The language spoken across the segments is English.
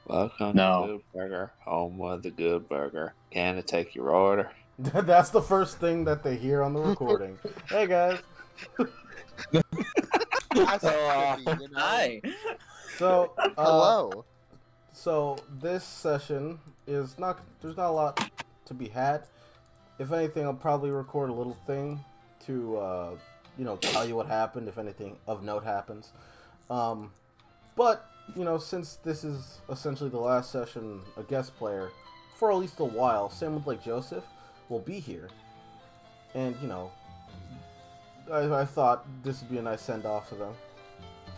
Welcome to No. Good Burger, home of the Good Burger. Can I take your order? That's the first thing that they hear on the recording. Hey guys. That's trippy, you know? Hi. So Hello. So this session is not. There's not a lot to be had. If anything, I'll probably record a little thing to tell you what happened if anything of note happens. But since this is essentially the last session, a guest player for at least a while. Same with like Joseph will be here, and I thought this would be a nice send off to them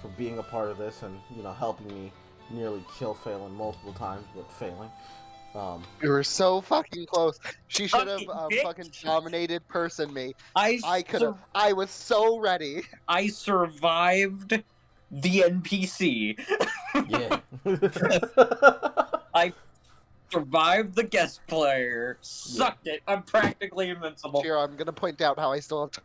for being a part of this and helping me nearly kill Phelan multiple times, but failing. You were so fucking close. She should have Fucking bitch. fucking dominated person me. I could have. I was so ready. I survived the NPC. Yeah. I survived the guest player. Sucked it. I'm practically invincible. Here, I'm gonna point out how I still have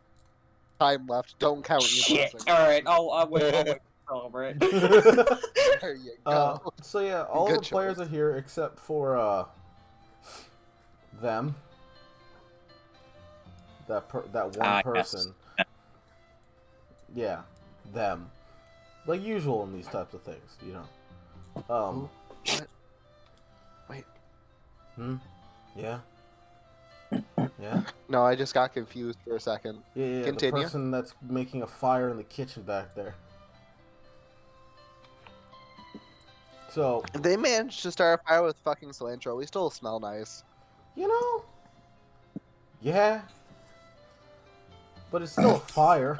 time left. Don't count your Shit. blessings. All right. I'll wait. To celebrate. There you go. So yeah, all Good the players choice. are here except for them. That one person. Yes. Yeah, them. Like usual in these types of things, What? Wait. Yeah. Yeah. No, I just got confused for a second. Yeah. Continue. The person that's making a fire in the kitchen back there. So, They managed to start a fire with fucking cilantro. We still smell nice. Yeah. But it's still a fire.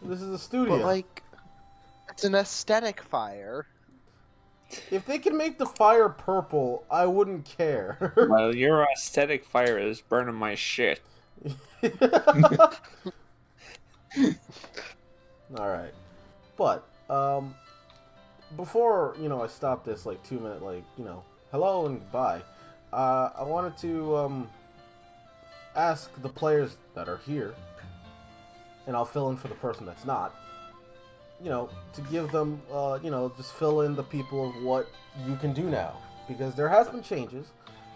This is a studio. But like, it's an aesthetic fire. If they can make the fire purple, I wouldn't care. Well, your aesthetic fire is burning my shit. Alright. But, before, I stop this, 2 minute, hello and goodbye, I wanted to, ask the players that are here, and I'll fill in for the person that's not, to give them, just fill in the people of what you can do now. Because there has been changes,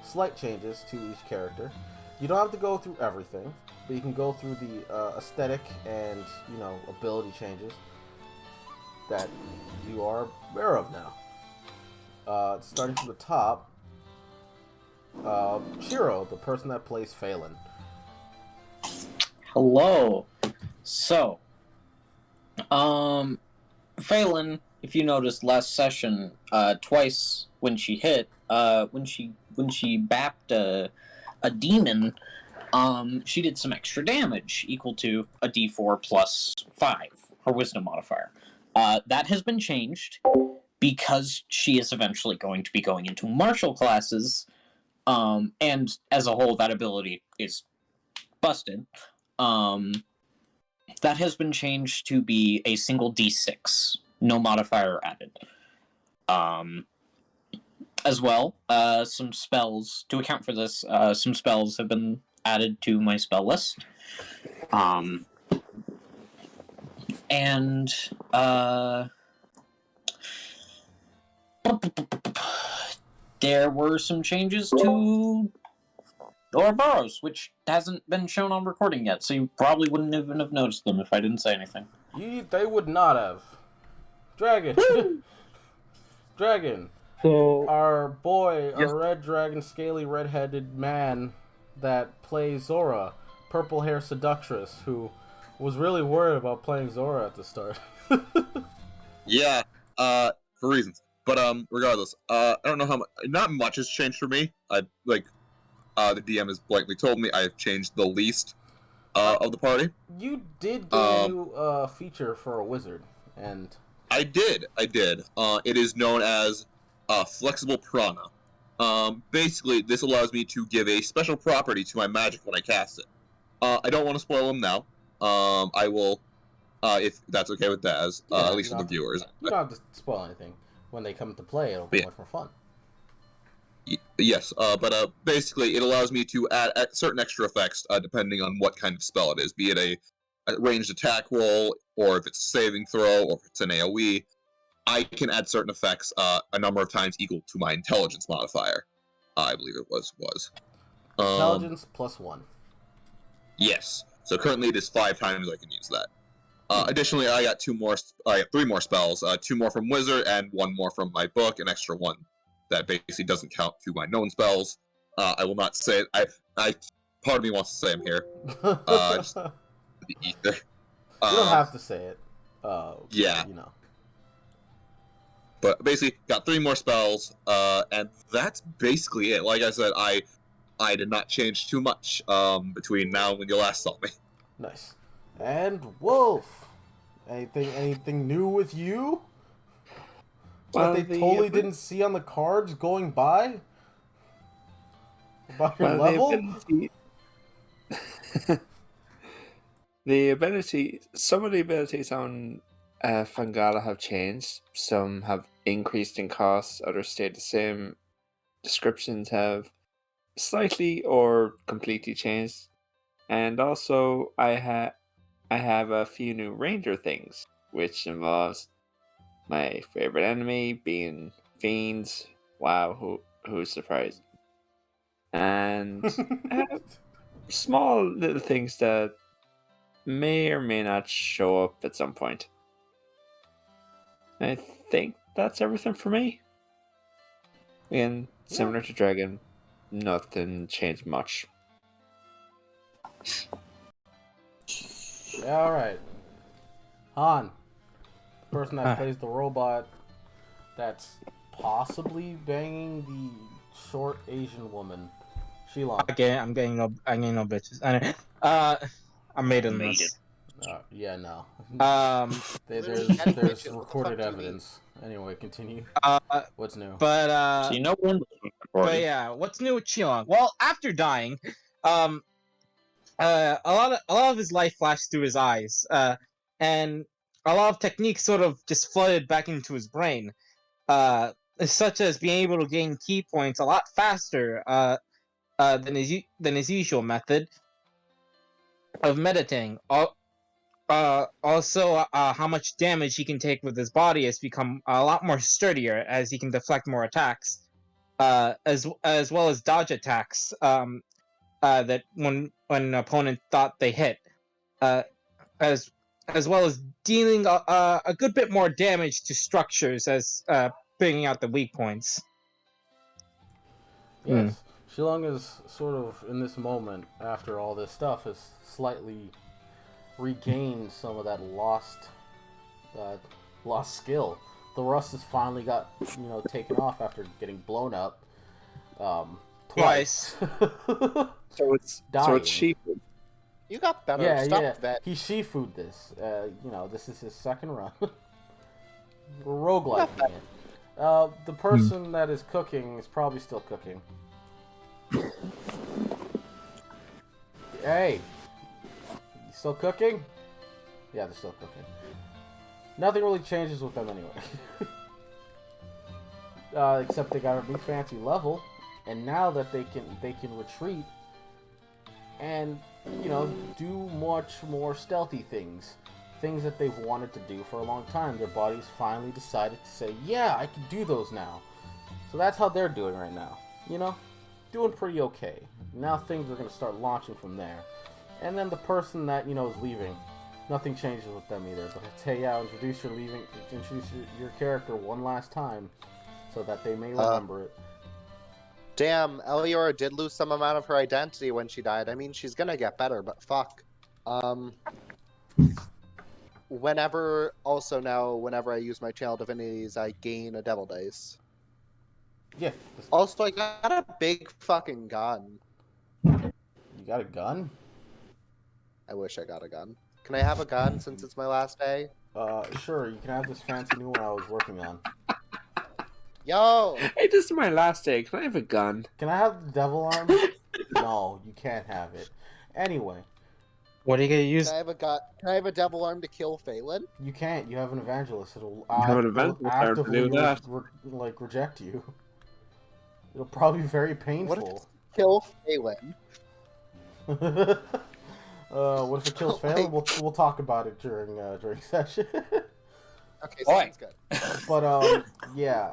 slight changes to each character. You don't have to go through everything, but you can go through the aesthetic and, ability changes that you are aware of now. Starting from the top, Shiro, the person that plays Phelan. Hello. So, Phelan, if you noticed last session, twice when she hit, when she bapped a demon, she did some extra damage equal to a D4 plus 5, her wisdom modifier. That has been changed because she is eventually going to be going into martial classes, and as a whole, that ability is busted. That has been changed to be a single D6, no modifier added. As well, some spells, to account for this, some spells have been added to my spell list. And, there were some changes to Ouroboros, which hasn't been shown on recording yet, so you probably wouldn't even have noticed them if I didn't say anything. They would not have. Dragon. Dragon. So, Our boy, Yes. our red dragon, scaly, red-headed man that plays Zora, purple hair seductress, who was really worried about playing Zora at the start. yeah, for reasons. But, regardless, I don't know how much, not much has changed for me. The DM has blankly told me I have changed the least, of the party. You did get a new feature for a wizard, and I did. It is known as, Flexible Prana. Basically, this allows me to give a special property to my magic when I cast it. I don't want to spoil them now. I will, if that's okay with Daz, Yeah, at least for the viewers. You don't have to spoil anything. When they come into play, it'll be Yeah. much more fun. Yes, but basically it allows me to add certain extra effects depending on what kind of spell it is, be it a ranged attack roll, or if it's a saving throw, or if it's an AoE. I can add certain effects a number of times equal to my intelligence modifier. I believe it was. Intelligence +1. Yes. So currently it is 5 times I can use that. Additionally, I got 3 more spells. 2 more from Wizard and 1 more from my book, an extra 1 that basically doesn't count to my known spells. I will not say it. Part of me wants to say I'm here. Just the ether. You don't have to say it. Yeah. You know. But basically, got 3 more spells, and that's basically it. Like I said, I did not change too much between now and when you last saw me. Nice. And Wolf, anything new with you? Well, that they totally didn't see on the cards going by? About your well, level? Some of the abilities on Fangala have changed. Some have increased in cost, others stayed the same. Descriptions have slightly or completely changed. And also, I have a few new ranger things, which involves my favorite enemy being fiends. Wow, who's surprised? And small little things that may or may not show up at some point. I think that's everything for me. Again, similar to Dragon, nothing changed much. Yeah, alright. Han, the person that plays the robot that's possibly banging the short Asian woman. Shilong. Okay, I'm getting no bitches. I'm maidenless. Yeah, no. There's recorded evidence. Anyway, continue. What's new? But So you know when but yeah, what's new with Chilong? Well, after dying, a lot of his life flashed through his eyes, and a lot of techniques sort of just flooded back into his brain, such as being able to gain key points a lot faster than his usual method of meditating. Also, how much damage he can take with his body has become a lot more sturdier as he can deflect more attacks, as well as dodge attacks that when an opponent thought they hit, as well as dealing a good bit more damage to structures as bringing out the weak points. Yes. Shilong is sort of, in this moment, after all this stuff, has slightly regained some of that lost skill. The rust has finally got, taken off after getting blown up twice. So it's Shifu. You got better. Yeah, Stop that. He Shifu'd this. This is his second run. We're rogueliking it. The person that is cooking is probably still cooking. Hey! You still cooking? Yeah, they're still cooking. Nothing really changes with them anyway. Except they got a new fancy level, and now that they can retreat and do much more stealthy things that they've wanted to do for a long time. Their bodies finally decided to say, yeah, I can do those now. So that's how they're doing right now. Doing pretty okay. Now things are going to start launching from there. And then the person that is leaving, nothing changes with them either. But hey, yeah, introduce your character one last time so that they may remember it. Damn, Eliora did lose some amount of her identity when she died. I mean, she's gonna get better, but fuck. Whenever I use my channel divinities, I gain a devil dice. Yeah. Also, I got a big fucking gun. You got a gun? I wish I got a gun. Can I have a gun since it's my last day? Sure. You can have this fancy new one I was working on. Yo! Hey, this is my last day. Can I have a gun? Can I have the devil arm? No, you can't have it. Anyway. What are you gonna use? Can I have a devil arm to kill Phelan? You can't. You have an evangelist. It'll actively reject you. It'll probably be very painful. What if it kill Phelan? What if it kills Phelan? We'll talk about it during session. Okay, Boy. sounds good. But yeah,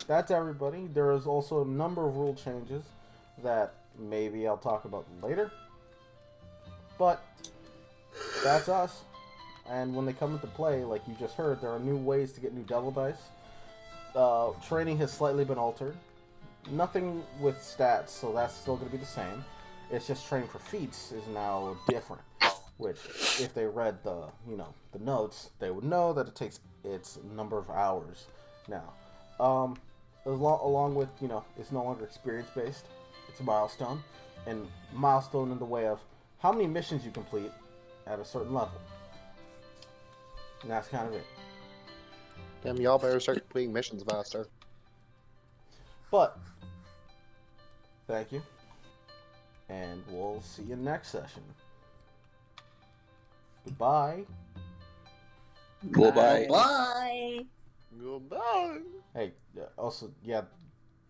that's everybody. There is also a number of rule changes that maybe I'll talk about later. But that's us. And when they come into play, like you just heard, there are new ways to get new devil dice. Training has slightly been altered. Nothing with stats, so that's still going to be the same. It's just training for feats is now different. Which, if they read the notes, they would know that it takes its number of hours now. Along with it's no longer experience based. It's a milestone, and milestone in the way of how many missions you complete at a certain level. And that's kind of it. Damn, y'all better start completing missions faster. But thank you, and we'll see you next session. Goodbye. Goodbye. Bye. Goodbye. Hey, also, yeah,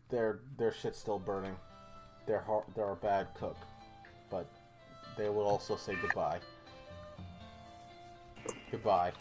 their shit's still burning. They're a bad cook, but they will also say goodbye. Goodbye.